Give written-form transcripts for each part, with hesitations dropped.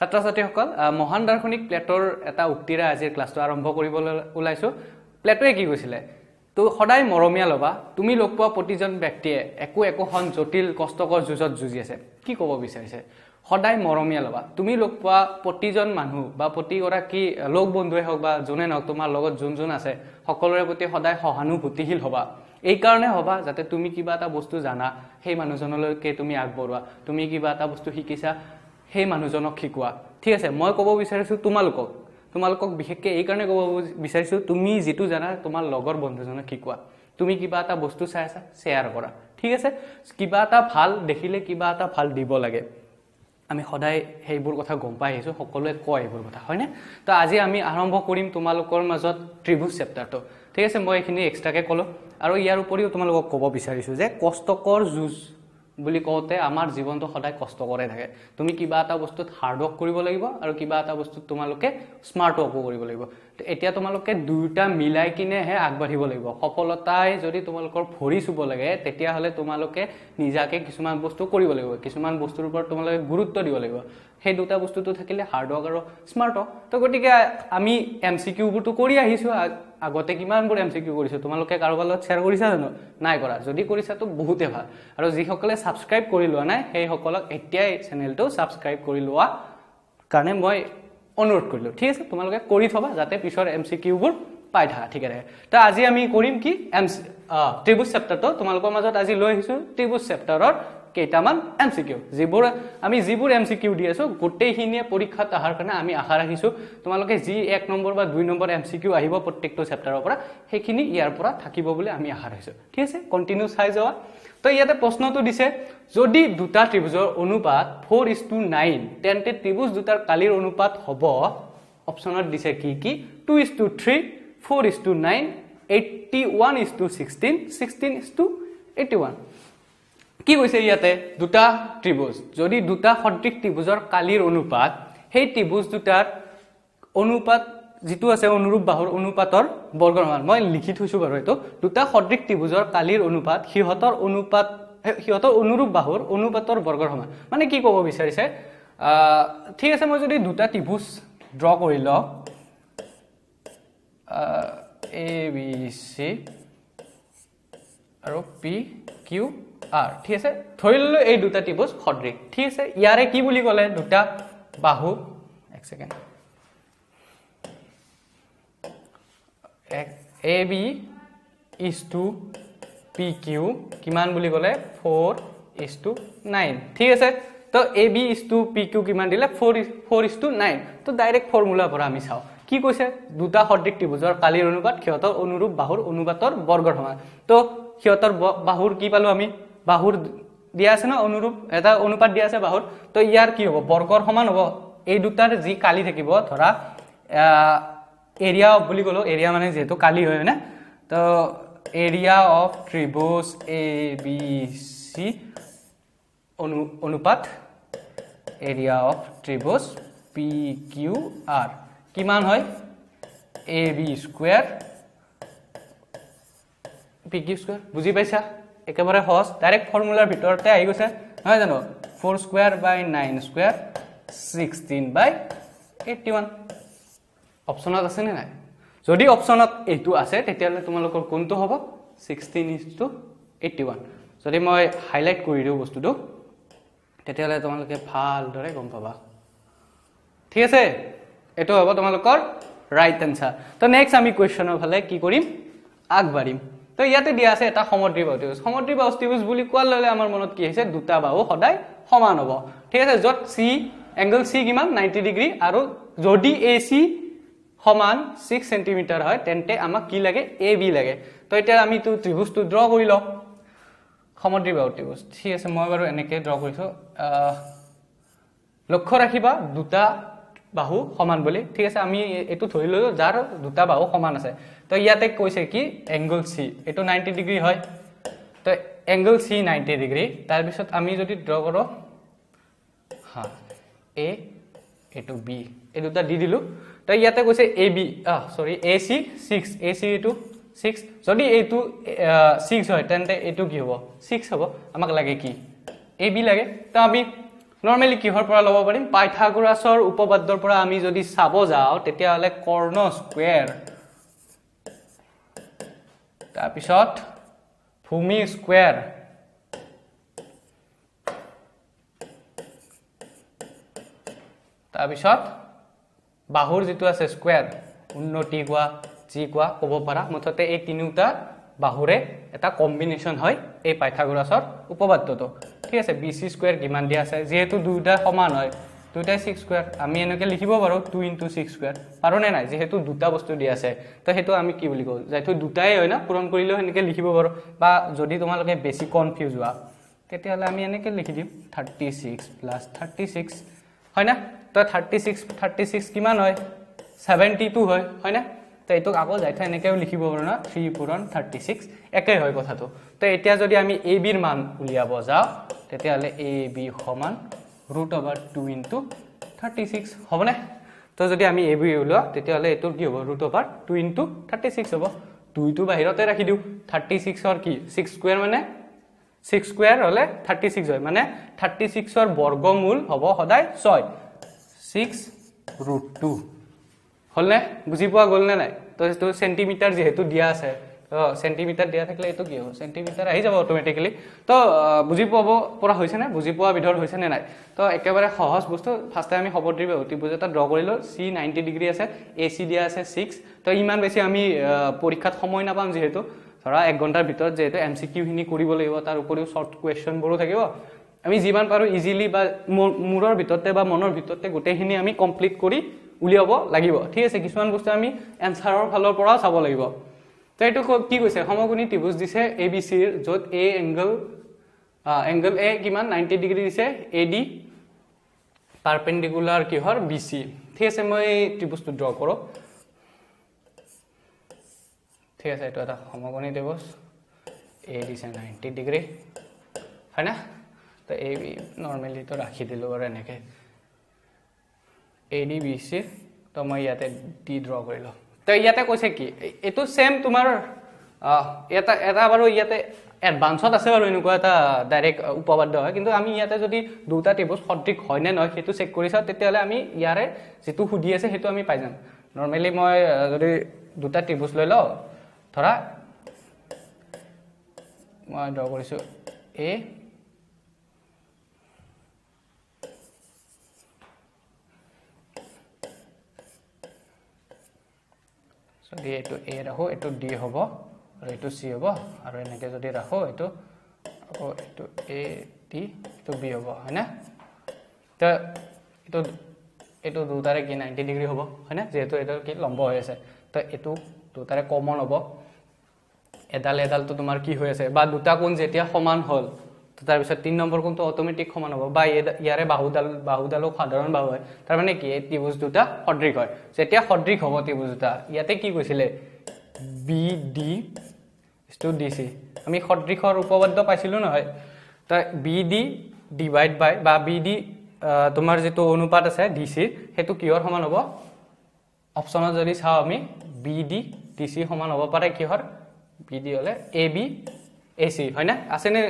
ছাত্ৰ ছাত্ৰীসকল মহান দাৰ্শনিক প্লেটৰ এটা উক্তিৰে আজিৰ ক্লাছটো আৰম্ভ কৰিবলৈ ওলাইছো প্লেটোৱে কি কৈছিলে তো সদায় মৰমীয়া লবা তুমি লগ পোৱা প্ৰতিজন ব্যক্তিয়ে একোখন জটিল কষ্টকৰ যুঁজত যুঁজি আছে কি ক'ব বিচাৰিছে সদায় মৰমীয়া লবা তুমি লগ পোৱা প্ৰতিজন মানুহ বা প্ৰতিগৰাকী লোক বন্ধুৱে হওক বা যোনে নহওক তোমাৰ লগত যোন আছে সকলোৰে প্ৰতি সদায় সহানুভূতিশীল হবা এই কাৰণে হবা যাতে তুমি কিবা এটা বস্তু জানা সেই মানুহজনলৈকে তুমি আগবঢ়োৱা তুমি কিবা এটা বস্তু শিকিছা সেই মানুহজনক শিকোৱা ঠিক আছে মই ক'ব বিচাৰিছো তোমালোকক বিশেষকৈ এই কাৰণে ক'ব বিচাৰিছো তুমি যেটো জানা তোমাৰ লগৰ বন্ধুজনক শিকোৱা তুমি কিবা এটা বস্তু চাই আছা শেয়াৰ কৰা ঠিক আছে কিবা এটা ভাল দেখিলে কিবা এটা ভাল দিব লাগে আমি সদায় সেইবোৰ কথা গম পাই আহিছো সকলোৱে কয় এইবোৰ কথা হয়নে তো আজি আমি আৰম্ভ কৰিম তোমালোকৰ মাজত ত্ৰিভুজ চেপ্টাৰটো ঠিক আছে মই এখিনি এক্সট্ৰাকে ক'লো আৰু ইয়াৰ উপৰিও তোমালোকক ক'ব বিচাৰিছো যে কষ্টকৰ যুঁজ বুলি কওঁতে আমাৰ জীৱনটো সদায় কষ্ট কৰে থাকে তুমি কিবা এটা বস্তুত হাৰ্ড ওয়াৰ্ক কৰিব লাগিব আৰু কিবা এটা বস্তুত তোমালোকে স্মাৰ্ট ওয়াৰ্কো কৰিব লাগিব এতিয়া তোমালোকে দুইটা মিলাই কিনেহে আগবাঢ়িব লাগিব সফলতাই যদি তোমালোকৰ ভৰি চুব লাগে তেতিয়া হলে তোমালোকে নিজাকে কিছুমান বস্তু কৰিব লাগিব কিছুমান বস্তুৰ ওপৰত তোমালোকে গুৰুত্ব দিব লাগিব সেই দুটা বস্তুটো থাকিলে হাৰ্ড ওয়াৰ্ক আৰু স্মাৰ্ট ওয়াৰ্ক তো গতিকে আমি এমসিকিউ বুটো কৰি আহিছো আগতে কিমানবোৰ এমসিকিউ কৰিছো তোমালোকে কাৰোবাৰ লগত শেয়াৰ কৰিছা জানো নাই কৰা যদি কৰিছা তো বহুতে ভাল আৰু যিসকলে সাবস্ক্ৰাইব কৰি লোৱা নাই সেই সকলক এতিয়াই চেনেলটো সাবস্ক্ৰাইব কৰি লোৱা কাৰণে মই অনুৰোধ কৰিলো ঠিক আছে তোমালোকে কৰি থবা যাতে পিছৰ এমসিকিউ বোৰ পাই থাকা ঠিক আছে তো আজি আমি কৰিম কি ত্ৰিভুজ চেপ্টাৰটো তোমালোকৰ মাজত আজি লৈ আহিছো ত্ৰিভুজ চেপ্টাৰৰ কেইটামান এমসিকিউ যিবোৰ এমসিকিউ দি আছো গোটেইখিনিয়ে পৰীক্ষাত আহাৰ কাৰণে আমি আশা ৰাখিছো তোমালোকে যি 1 নম্বৰ বা 2 নম্বৰ এমসিকিউ আহিব প্ৰত্যেকটো চেপ্টাৰৰ পৰা সেইখিনি ইয়াৰ পৰা থাকিব বুলি আমি আশা ৰাখিছো ঠিক আছে কন্টিনিউ চাই যাওয়া তো ইয়াতে প্ৰশ্নটো দিছে যদি দুটা ত্ৰিভুজৰ অনুপাত 4:9 তেন্তে ত্ৰিভুজ দুটাৰ কালিৰ অনুপাত হ'ব অপচনত দিছে কি 2:3 4:9 81:16 16:81 কি কৈছে ইয়াতে দুটা ত্ৰিভুজ যদি দুটা সদৃশ ত্ৰিভুজৰ কালিৰ অনুপাত সেই ত্ৰিভুজ দুটাৰ অনুপাত যেটো আছে অনুৰূপ বাহুৰ অনুপাতৰ বৰ্গৰ সমান মই লিখি থৈছো বাৰু এটো দুটা সদৃশ ত্ৰিভুজৰ কালিৰ অনুপাত সিহঁতৰ অনুৰূপ বাহুৰ অনুপাতৰ বৰ্গৰ সমান মানে কি ক'ব বিচাৰিছে ঠিক আছে মই যদি দুটা ত্ৰিভুজ ড্ৰ কৰি লও এ বি সি আৰু পি কিউ আৰ ঠিক আছে ধৰি ললো এই দুটা ত্ৰিভুজ সদৃশ ঠিক আছে ইয়াৰে কি বুলি ক'লে দুটা বাহু এক second AB is to PQ কিমান বুলি ক'লে 4:9 ঠিক আছে তো AB is to PQ কিমান দিলে 4:9 তো ডাইৰেক্ট ফৰ্মুলা পৰা আমি চাও কি কৈছে দুটা সদৃশ ত্ৰিভুজৰ কালিৰ অনুপাত সিহঁতৰ অনুৰূপ বাহুৰ অনুপাতৰ বৰ্গৰ সমান তো সিহঁতৰ বাহুৰ কি পালো আমি বাহুৰ দিয়া আছে না অনুৰূপ এটা অনুপাত দিয়া আছে বাহুৰ তো ইয়াৰ কি হ'ব বৰ্গৰ সমান হ'ব এই দুটাৰ যি কালি থাকিব ধৰা এৰিয়া অফ বুলি ক'লো এৰিয়া মানে যেহেতু কালি হয় না তো এৰিয়া অফ ত্ৰিভুজ এ বি সি অনুপাত এৰিয়া অফ ত্ৰিভুজ পি কিউ আৰ কিমান হয় A B square P Q square বুজি পাইছা একেবাৰে সহজ ডাইৰেক্ট ফৰ্মুলাৰ ভিতৰতে আহি গৈছে নহয় জানো 4 স্কয়াৰ বাই 9 স্কয়াৰ 16/81 অপচনত আছে নে নাই যদি অপচনত এইটো আছে তেতিয়ালে তোমালোকৰ কোনটো হ'ব 16:81 যদি মই হাইলাইট কৰি দিও বস্তুটো তেতিয়ালে তোমালোকে ভালদৰে গম পাবা ঠিক আছে এটো হ'ব তোমালোকৰ ৰাইট আনসাৰ তো নেক্সট আমি কোৱেশ্চনৰ ফালে কি কৰিম আগবাঢ়িম তো ইয়াতে দিয়া আছে এটা সমদ্বিবাহু ত্ৰিভুজ বুলি কোৱাৰ লগে আমাৰ মনত কি আহিছে দুটা বাহু সদায় সমান হ'ব ঠিক আছে যত সি এংগল সি কিমান 90 ডিগ্ৰী আৰু যদি AC সমান 6 সেন্টিমিটাৰ হয় তেন্তে আমাক কি লাগে AB লাগে তো এতিয়া আমি তো ত্ৰিভুজটো ড্ৰ কৰি লও সমদ্বিবাহু ত্ৰিভুজ ঠিক আছে মই বাৰু এনেকৈ ড্ৰ কৰিছো লক্ষ্য ৰাখিবা দুটা বাহু সমান বুলি ঠিক আছে আমি এটো ধৰি ললো যাৰ দুটা বাহু সমান আছে তো ইয়াতে কৈছে কি এংগল সি এটো 90 ডিগ্ৰী হয় তো এংগল সি 90 ডিগ্ৰী তাৰ পিছত আমি যদি ড্ৰ কৰো এ এটো বি এই দুটা দি দিলো তো ইয়াতে কৈছে AB AC 6 AC এটো 6 যদি এটো 6 হয় তেন্তে এটো কি হ'ব 6 হ'ব আমাক লাগে কি AB লাগে তো আমি নৰ্মেলি কিহৰ পৰা ল'ব পাৰিম পাইথাগোৰাছৰ উপপাদ্যৰ পৰা আমি যদি চাব যাওঁ তেতিয়া হলে কৰ্ণ স্কয়াৰ তাৰপিছত ভূমি স্কয়াৰ তাৰপিছত বাহুৰ যেটো আছে স্কয়াৰ উন্নতি কোৱা জি কোৱা ক'ব পাৰা মুঠতে এই তিনিটা বাহুৰে এটা কম্বিনেশন হয় এই পাইথাগোৰাছৰ উপপাদ্যটো ঠিক আছে bc স্কয়াৰ কিমান দিয়া আছে যেহেতু দুটা সমান হয় দুটাই 6 স্কয়াৰ আমি এনেকৈ লিখিব পাৰো 2 * 6 স্কয়াৰ পাৰোনে নাই যেহেতু দুটা বস্তু দিয়া আছে তো হেতু আমি কি বুলি কও যেহেতু দুটাই হয় না পূৰণ কৰিলেও এনেকৈ লিখিব পাৰো বা যদি তোমালোকে বেছি কনফিউজ হোৱা তেতিয়াহলে আমি এনেকৈ লিখি দিম 36 + 36 হয় না তো 36 কিমান হয় 72 হয় না তো এইটোক আকৌ যাইথা এনেকেও লিখিব পাৰো না 3 * 36 একেই হয় কথাটো তো এতিয়া যদি আমি ab ৰ মান উলিয়াব যাও তেতিয়াহলে ab সমান √2 * 36 হ'ব না তো যদি আমি ab উলিয়াও তেতিয়াহলে এটো কি হ'ব √2 * 36 হ'ব 2 টো বাহিৰতে ৰাখি দিও 36 ৰ কি 6 স্কয়াৰ মানে 6 স্কয়াৰ হলে 36 হয় মানে 36 ৰ বৰ্গমূল হ'ব সদায় 6 6√2 হলনে বুজি পোৱা গল নে নাই তো এটো সেন্টিমিটাৰ যেহেতু দিয়া আছে তো সেন্টিমিটাৰ দিয়া থাকিলে এটো কি হ'ব সেন্টিমিটাৰ আহি যাব অটোমেটিক্যালি তো বুজি পাব পৰা হৈছে না বুজি পোৱা বিধৰ হৈছে নে নাই তো একেবাৰে সহজ বস্তু ফাৰ্ষ্টে আমি খবৰটি অতিভুজ এটা ড্ৰ কৰিলো c 90 ডিগ্ৰী আছে ac দিয়া আছে 6 তো ইমান বেছি আমি পৰীক্ষাত সময় নাপাম যেহেতু ধৰা 1 ঘণ্টাৰ ভিতৰত যেহেতু এমসিকিউ হিনি কৰিব লাগিব তাৰ উপৰিও শৰ্ট কোৱেশ্চন বোৰো থাকিব আমি যিমান পাৰো ইজিলি বা মুৰৰ ভিতৰতে বা মনৰ ভিতৰতে গোটেইখিনি আমি কমপ্লিট কৰি উলিয়াব লাগিব ঠিক আছে কিছুমান বস্তু আমি এনসাৰৰ ফালৰ পৰা চাব লাগিব তো এটো কি কৈছে সমকোণী ত্ৰিভুজ দিছে ABC ৰ যত A এংগল A কিমান 90 ডিগ্ৰী দিছে AD পাৰপেন্ডিকুলাৰ কিহৰ BC ঠিক আছে মই ত্ৰিভুজটো ড্ৰ কৰো ঠিক আছে এটো এটা সমকোণী ত্ৰিভুজ A দিছে 90 ডিগ্ৰী হয় না তো AB নৰমালি তো ৰাখি দিলো আৰ এনেকে AD BC তো মই ইয়াতে D ড্ৰ কৰিলো তো ইয়াতে কৈছে কি এটো সেম তোমাৰ এটা বাৰু ইয়াতে এডভান্সত আছে বাৰু এনেকুৱা এটা ডাইৰেক্ট উপপাদ্য হয় কিন্তু আমি ইয়াতে যদি দুটা ত্ৰিভুজ সদৃশ হয় নে নহয় হেতু চেক কৰি চাও তেতিয়ালে আমি ইয়াৰে যেটো খুদি আছে হেতু আমি পাই যাম নৰমালি মই যদি দুটা ত্ৰিভুজ লৈ লও ধৰা মই ড্ৰ কৰিছো A যদি এটো A ৰাখো এটো D হ'ব আৰু এটো C হ'ব আৰু এনেকে যদি ৰাখো এটো আকৌ এটো A D এটো B হ'ব হয় না তো এটো দুটাৰে কি 90 ডিগ্ৰী হ'ব হয় না যেহেতু এটো কি লম্ব হৈ আছে তো এটো দুটাৰে কমন হ'ব এডাল তো তোমাৰ কি হৈ আছে বা দুটা কোণ যেতিয়া সমান হল তো তাৰ পিছত 3 নম্বৰ কোণটো অটোমেটিক সমান হ'ব বা ইয়াৰে বাহুদালো সাধাৰণ বাহু হয় তাৰ মানে কি এই ত্ৰিভুজ দুটা সদৃশ হয় যেতিয়া সদৃশ হ'ব ত্ৰিভুজ দুটা ইয়াতে কি কৈছিলে BD * DC আমি সদৃশৰ উপপাদ্য পাইছিলো নহয় তো BD ডিভাইড বাই বা BD তোমাৰ যেটো অনুপাত আছে DC হেতু কিহৰ সমান হ'ব অপচনত যদি চাও আমি BD DC সমান হ'ব পাৰে কিহৰ BD হলে AB AC হয় না আছে নে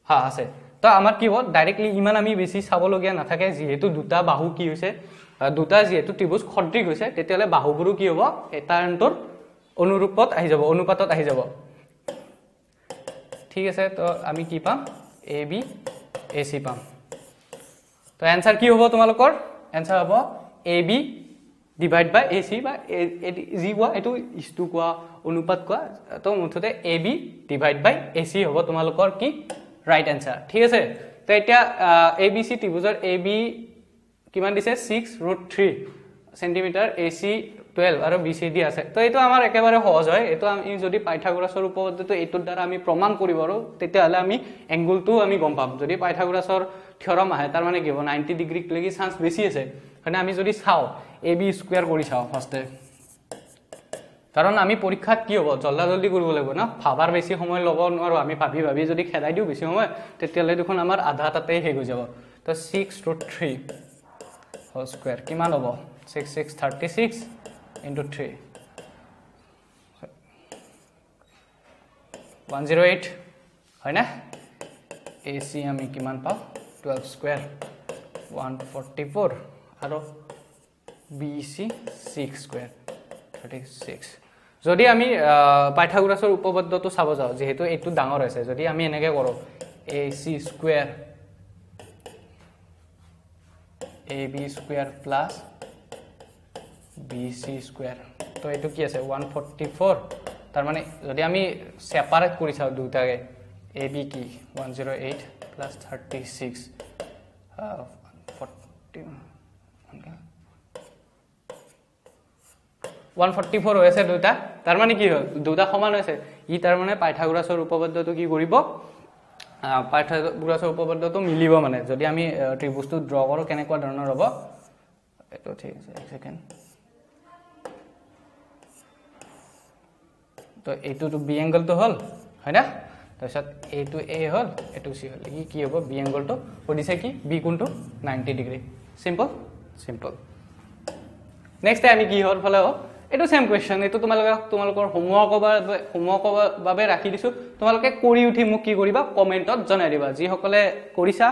হা আছে তো আমাৰ কি হ'ব ডাইৰেক্টলি ইমান আমি বেছি চাব লগিয়া নাথাকে যেহেতু দুটা বাহু কি হৈছে দুটা যেহেতু ত্ৰিভুজ সদৃশ হৈছে তেতিয়ালে বাহুগুৰু কি হ'ব এটা আনটোৰ অনুৰূপত আহি যাব অনুপাতত আহি যাব ঠিক আছে তো আমি কি পাম AB AC পাম তো आंसर কি হ'ব তোমালোকৰ आंसर হ'ব AB ডিভাইড বাই AC বা জি কোৱা এটো ইস্তু কোৱা অনুপাত কোৱা তো মুঠতে AB ডিভাইড বাই AC হ'ব তোমালোকৰ কি ৰাইট आंसर ঠিক আছে তো এটা ABC ত্ৰিভুজৰ AB কিমান দিছে 6√3 সেন্টিমিটাৰ AC 12 আৰু BCD আছে তো এটো আমাৰ একেবাৰে সহজ হয় এটো আমি যদি পাইথাগোৰাছৰ উপপাদ্যটো এটোৰ দ্বাৰা আমি প্ৰমাণ কৰিব পাৰো তেতিয়াহলে আমি এংগলটো আমি গম পাম যদি পাইথাগোৰাছৰ থিওৰাম আহে তাৰ মানে কি হ'ব 90 ডিগ্ৰী লাগি চান্স বেছি আছে মানে আমি যদি চাও AB স্কয়াৰ কৰি চাও ফাৰ্স্টে কাৰণ আমি পৰীক্ষাত কি হ'ব জলদি কৰিব লাগিব না ভাবাৰ বেছি সময় ল'ব নোৱাৰো আমি ভাবি যদি খেদাই দিও বেছি সময় তেতিয়ালে দেখোন আমাৰ আধা তাতেই হে হৈ যাব তো 6√3 হোল স্কয়াৰ কিমান হ'ব 6636 into 3 108 হয় না AC আমি কিমান পাও 12 স্কয়ার 144 আৰু BC 6 স্কয়াৰ 36 যদি আমি পাইথাগোৰাছৰ উপপাদ্যটো চাব যাও যেহেতু এটো ডাঙৰ আছে যদি আমি এনেকে কৰো AC square AB square plus BC square তো এটো কি আছে 144 তার মানে যদি আমি সেপারেট কৰি চাও দুটাকে AB কি 108 plus 36 144 হয়েছে দুটা তার মানে কি হল দুটা সমান হয়েছে ই তার মানে পাইথাগোৰাছৰ উপপাদ্যটো কি কৰিব পাইথাগোৰাছৰ উপপাদ্যটো মিলিব মানে যদি আমি ত্ৰিভুজটো ড্ৰ কৰো কেনেকুৱা ধৰণৰ হ'ব এটো ঠিক আছে এক সেকেন্ড তো এইটো তো বি এংগলটো হল হয় না তাৰছত এইটো এ হল এইটো সি হল কি হ'ব বি এংগলটো পডিছে কি বি কোনটো 90 ডিগ্ৰী সিম্পল সিম্পল নেক্সট আমি কি হল ফলে এটো সেম কোৱেশ্চন এটো তোমালোকৰ হোমৱৰ্কৰ বাবে ৰাখি দিছো তোমালোকে কৰি উঠি মোক কি কৰিবা কমেন্টত জনাই দিবা যি সকলে কৰিছা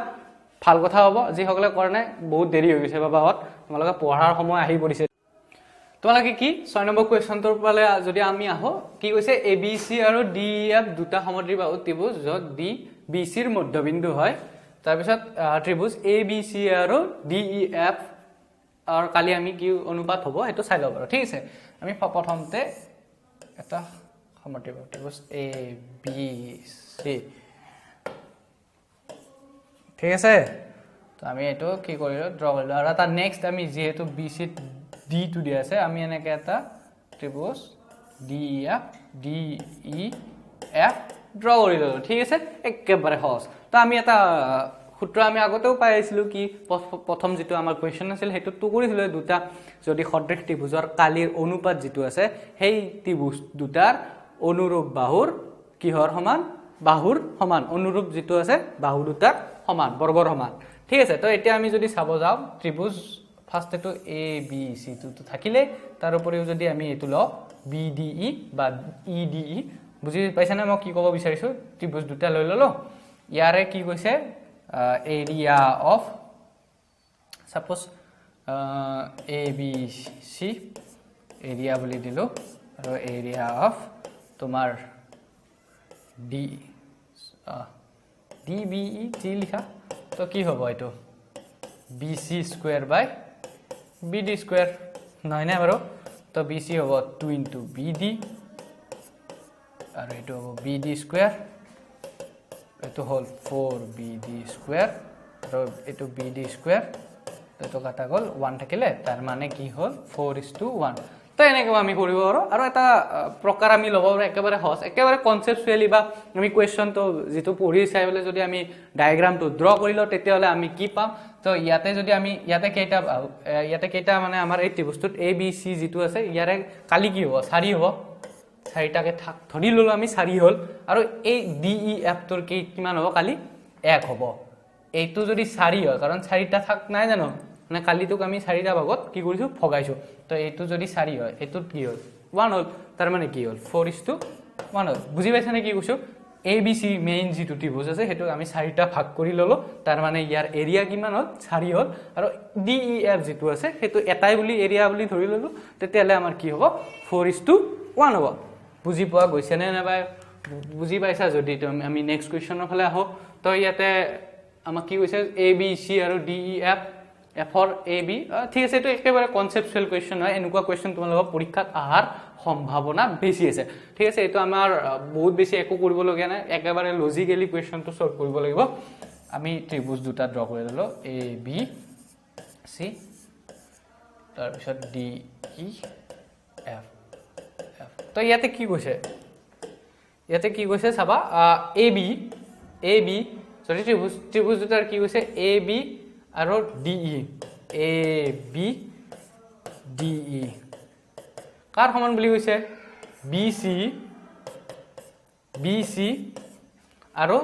ভাল কথা হ'ব যি সকলে কৰা নাই বহুত দেৰি হৈ গৈছে বাবাহত তোমালোকে পঢ়াৰ সময় আহি পৰিছে তোমালোকে কি 6 নম্বৰ কোৱেশ্চনটোৰ পালে যদি আমি আহো কি কৈছে ABC আৰু DEF দুটা সমদ্বিবাহু ত্ৰিভুজ যত D BC ৰ মধ্যবিন্দু হয় তাৰ পিছত ত্ৰিভুজ ABC আৰু DEF আর কালি আমি কি অনুপাত হ'ব এটো চাই লব ঠিক আছে আমি প্ৰথমতে এটা সমদ্বিবাহু ত্ৰিভুজ ABC ঠিক আছে তো আমি এটো কি কৰিলো ড্ৰ কৰিলো আৰু এটা নেক্সট আমি যেহেতু BC D টু দিয়া আছে আমি এনেকে এটা ত্ৰিভুজ DEF DEF ড্ৰ কৰিলো ঠিক আছে একেবাৰে সহজ তো আমি এটা সূত্ৰ আমি আগতেও পাইছিলো কি প্ৰথম যেটো আমাৰ কোৱেশ্চন আছিল হেতু তো কৰিছিল দুটা যদি সদৃশ ত্ৰিভুজৰ কালিৰ অনুপাত যেটো আছে সেই ত্ৰিভুজ দুটাৰ অনুৰূপ বাহুৰ কিহৰ সমান বাহুৰ সমান অনুৰূপ যেটো আছে বাহু দুটাৰ সমান বৰ্গৰ সমান ঠিক আছে তো এতিয়া আমি যদি চাব যাও ত্ৰিভুজ ফাৰ্স্ট এটো ABC তো থাকিলে তাৰ উপৰিও যদি আমি এটো ল BDE বা EDE বুজি পাইছা না মই কি ক'ব বিচাৰিছো ত্ৰিভুজ দুটা লৈ ললো ইয়াৰে কি কৈছে area of suppose ABC area বুলি দিলো আৰু area of তোমাৰ DBE জি লিখা তো কি হ'ব এটো BC স্কয়াৰ বাই BD স্কয়াৰ নহয় না বাৰু তো BC হ'ব 2 into BD আৰু এটো হ'ব BD স্কয়াৰ এটো হল 4BD স্কয়াৰ আৰু এটো BD স্কয়াৰ এটো কাটা গল 1 থাকিলে তাৰ মানে কি হল 4:1 তো এনেকৈ আমি কৰিব আৰু এটা প্ৰকাৰ আমি লব একেবাৰে সহজ একেবাৰে কনসেপচুয়ালি বা আমি কোৱেশ্চনটো যেটো পঢ়ি চাই বলে যদি আমি ডায়াগ্ৰামটো ড্ৰ কৰিলো তেতিয়ালে আমি কি পাম তো ইয়াতে যদি আমি ইয়াতে কেইটা মানে আমাৰ এই ত্ৰিভুজটোত ABC যেটো আছে ইয়াৰে কালি কি হ'ব 4 হ'ব 4টাকে ধৰি ললো আমি 4 হল আৰু এই DEF তোৰ কি কিমান হ'ব কালি 1 হ'ব এইটো যদি 4 হয় কাৰণ 4টা থাক নাই জানো মানে কালিটোক আমি 4টা ভাগত কি কৰিছো ভগাইছো তো এইটো যদি 4 হয় এটোত কি হল 1 হল তাৰ মানে কি হল 4:1 হল বুজি পাইছানে কি কৈছো ABC মেইন যেটো ত্ৰিভুজ আছে হেতু আমি 4টা ভাগ কৰি ললো তাৰ মানে ইয়াৰ এৰিয়া কিমান হল 4 হল আৰু DEF যেটো আছে হেতু এটাই বুলি এৰিয়া বুলি ধৰি ললো তেতিয়ালে আমাৰ কি হ'ব 4:1 হ'ব বুজি পোৱা গৈছে নে না বুজি পাইছা যদি আমি নেক্সট কোৱেশ্চনৰ ফালে আহো তো ইয়াতে আমাক কি কৈছে ABC আৰু DEF ফৰ AB ঠিক আছে এটো একেবাৰে কনসেপচুয়াল কোৱেশ্চন হয় এনেকুৱা কোৱেশ্চন তোমালোকৰ পৰীক্ষাত আহাৰ সম্ভাৱনা বেছি আছে ঠিক আছে এটো আমাৰ বহুত বেছি একো কৰিব লগা নাই একেবাৰে লজিক্যালি কোৱেশ্চনটো সলভ কৰিব লাগিব আমি ত্ৰিভুজ দুটা ড্ৰ কৰি ললো ABC তাৰ পিছত DEF তো ইয়াতে কি কৈছে চাবা AB যদি ত্ৰিভুজ দুটাৰ কি কৈছে AB আৰু DE AB DE কাৰ সমান বুলি কৈছে BC আৰু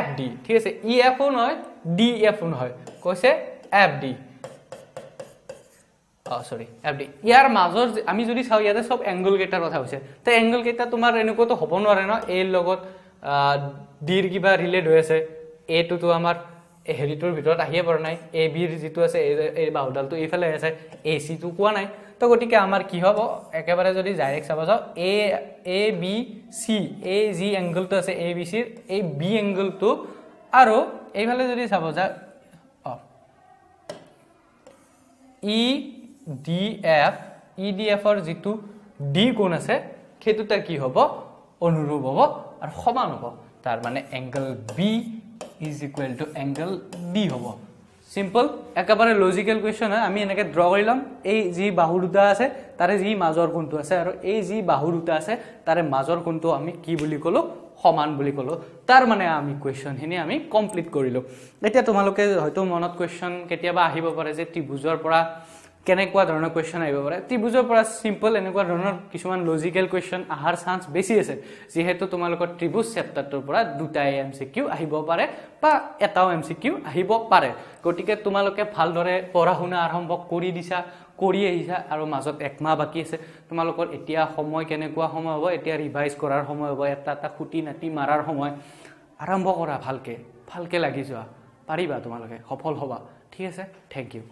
FD ঠিক আছে EF ও নহয় DF ও নহয় কৈছে FD সরি FD ইয়াৰ মাজৰ আমি যদি চাও ইয়াতে সব এংগল কেটাৰ কথা হৈছে তে এংগল কেটা তোমাৰ এনেকুৱা তো হ'ব নোৱাৰে ন এৰ লগত ডিৰ কিবা ৰিলেট হৈ আছে এ টো আমাৰ হেৰিটোৰ ভিতৰত আহিয়ে পৰা নাই এ বিৰ যিটো আছে এই বাহুডালটো এইফালে আছে এ চিটো কোৱা নাই তো গতিকে আমাৰ কি হ'ব একেবাৰে যদি ডাইৰেক্ট চাব যাওঁ এ বি চি এই যি এংগলটো আছে এ বি চিৰ এই বি এংগলটো আৰু এইফালে যদি চাব যাওঁ ই ডি এফৰ যিটো ডি কোণ আছে সেইটো তাৰ কি হ'ব অনুৰূপ হ'ব আৰু সমান হ'ব তাৰ মানে angle B is equal to angle D হ'ব সিম্পল একেবাৰে লজিক্যাল কোৱেশ্চন হয় আমি এনেকৈ ড্ৰ কৰি ল'ম এই যি বাহু দুটা আছে তাৰে যি মাজৰ কোণটো আছে আৰু এই যি বাহু দুটা আছে তাৰে মাজৰ কোণটো আমি কি বুলি ক'লো সমান বুলি ক'লো তাৰ মানে আমি কোৱেশ্চনখিনি আমি কমপ্লিট কৰিলোঁ এতিয়া তোমালোকে হয়তো মনত কোৱেশ্চন কেতিয়াবা আহিব পাৰে যে ত্ৰিভুজৰ পৰা কেনেকুৱা ধৰণৰ কোৱেশ্চন আহিব পাৰে ত্ৰিভুজৰ পৰা সিম্পল এনেকুৱা ধৰণৰ কিছুমান লজিক্যাল কোৱেশ্চন আহাৰ চান্স বেছি আছে যেহেতু তোমালোকৰ ত্ৰিভুজ চেপ্টাৰটোৰ পৰা দুটাই এমসিকিউ আহিব পাৰে বা এটাও এমসিকিউ আহিব পাৰে গতিকে তোমালোকে ভালদৰে পঢ়া শুনা আৰম্ভ কৰি দিছা কৰি আহিছা আৰু মাজত একমাহ বাকি আছে তোমালোকৰ এতিয়া সময় কেনেকুৱা সময় হ'ব এতিয়া ৰিভাইজ কৰাৰ সময় হ'ব এটা খুঁটি নাটি মাৰাৰ সময় আৰম্ভ কৰা ভালকে লাগি যোৱা পাৰিবা তোমালোকে সফল হ'বা ঠিক আছে থেংক ইউ